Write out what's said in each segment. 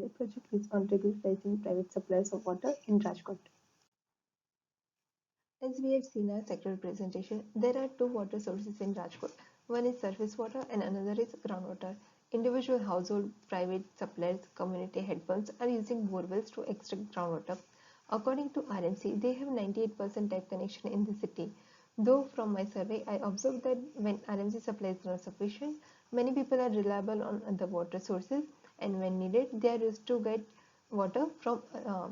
pilot project is on regularizing private suppliers of water in Rajkot. As we had seen in our sectoral presentation, there are two water sources in Rajkot. One is surface water and another is groundwater. Individual household, private suppliers, community head pumps are using borewells to extract groundwater. According to RMC, they have 98% tap connection in the city. Though from my survey, I observed that when RMC supply is not sufficient, many people are reliable on other water sources, and when needed, they are used to get water from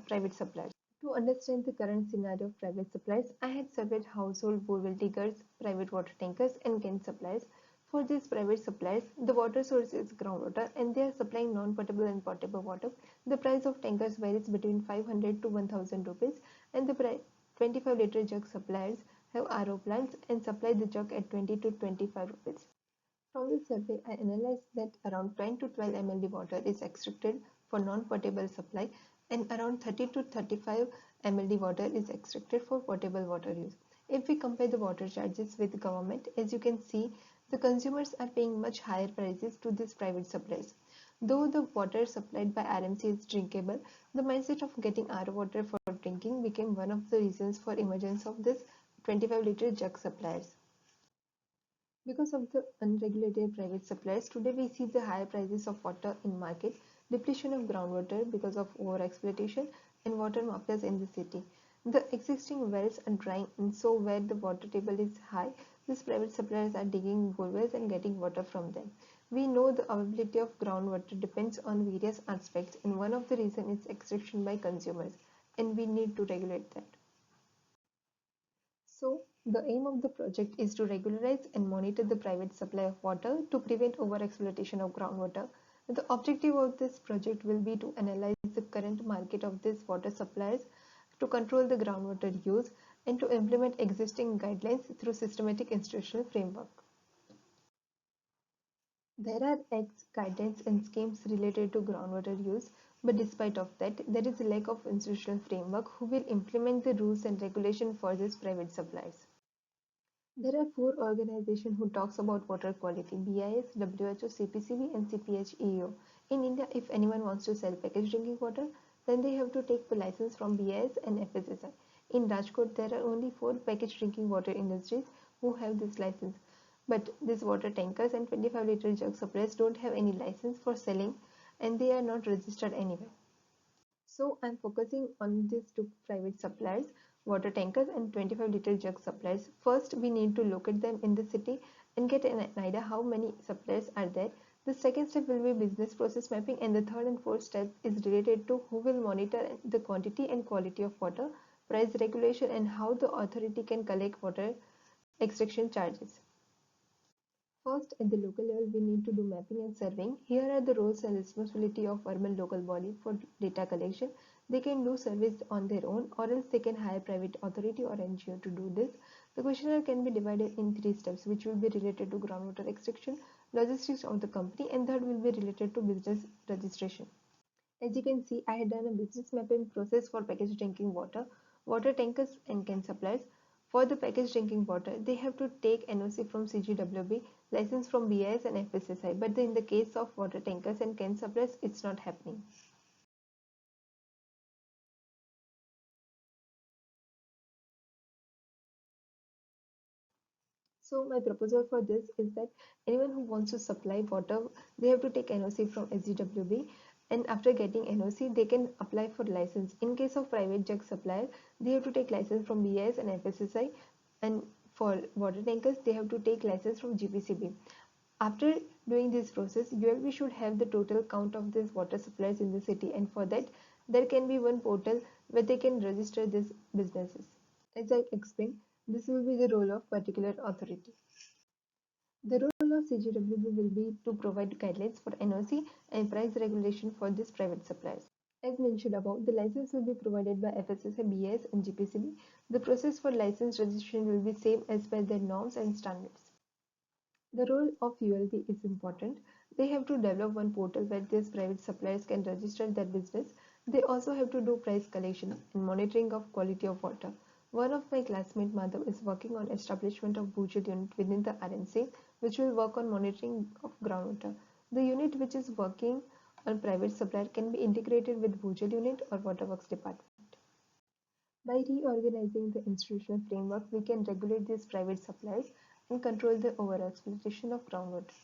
private suppliers. To understand the current scenario of private suppliers, I had surveyed household borewell diggers, private water tankers, and can suppliers. For these private suppliers, the water source is groundwater and they are supplying non-potable and potable water. The price of tankers varies between 500 to 1000 rupees, and the 25-liter jug suppliers have RO plants and supply the jug at 20 to 25 rupees. From the survey, I analyzed that around 10 to 12 ml water is extracted for non-potable supply and around 30 to 35 ml water is extracted for potable water use. If we compare the water charges with the government, as you can see, the consumers are paying much higher prices to these private suppliers. Though the water supplied by RMC is drinkable, the mindset of getting RO water for drinking became one of the reasons for emergence of this 25-liter jug suppliers. Because of the unregulated private suppliers, today we see the higher prices of water in market, depletion of groundwater because of overexploitation, and water mafias in the city. The existing wells are drying, and so where the water table is high, these private suppliers are digging bore wells and getting water from them. We know the availability of groundwater depends on various aspects, and one of the reasons is extraction by consumers, and we need to regulate that. So, the aim of the project is to regularize and monitor the private supply of water to prevent overexploitation of groundwater. The objective of this project will be to analyze the current market of these water suppliers, to control the groundwater use, and to implement existing guidelines through systematic institutional framework. There are acts, guidelines, and schemes related to groundwater use, but despite of that, there is a lack of institutional framework who will implement the rules and regulation for these private suppliers. There are four organizations who talks about water quality: BIS, WHO, CPCB, and CPHEO. In India, if anyone wants to sell packaged drinking water, then they have to take the license from BIS and FSSI. In Rajkot, there are only four packaged drinking water industries who have this license. But these water tankers and 25-liter jug suppliers don't have any license for selling, and they are not registered anywhere. So I'm focusing on these two private suppliers, water tankers and 25-liter jug suppliers. First, we need to locate them in the city and get an idea how many suppliers are there. The second step will be business process mapping, and the third and fourth step is related to who will monitor the quantity and quality of water, price regulation, and how the authority can collect water extraction charges. First, at the local level, we need to do mapping and surveying. Here are the roles and responsibility of urban local body for data collection. They can do surveys on their own, or else they can hire private authority or NGO to do this. The questionnaire can be divided in three steps, which will be related to groundwater extraction, logistics of the company, and third will be related to business registration. As you can see, I had done a business mapping process for packaged drinking water, water tankers, and can suppliers. For the packaged drinking water, they have to take NOC from CGWB, license from BIS and FSSI, but in the case of water tankers and can suppliers, it's not happening. So my proposal for this is that anyone who wants to supply water, they have to take NOC from SGWB, and after getting NOC, they can apply for license. In case of private jug supplier, they have to take license from BIS and FSSI, and for water tankers, they have to take license from GPCB. After doing this process, ULB should have the total count of these water suppliers in the city, and for that, there can be one portal where they can register these businesses. As I explained, this will be the role of particular authority. The role of CGWB will be to provide guidelines for NOC and price regulation for these private suppliers. As mentioned above, the license will be provided by FSSA, BS, and GPCB. The process for license registration will be same as per their norms and standards. The role of ULB is important. They have to develop one portal where these private suppliers can register their business. They also have to do price collection and monitoring of quality of water. One of my classmates, Madhav, is working on establishment of Bhujil unit within the RMC, which will work on monitoring of groundwater. The unit which is working or private supplier can be integrated with Bhujal unit or waterworks department. By reorganizing the institutional framework, we can regulate these private suppliers and control the overexploitation of groundwater.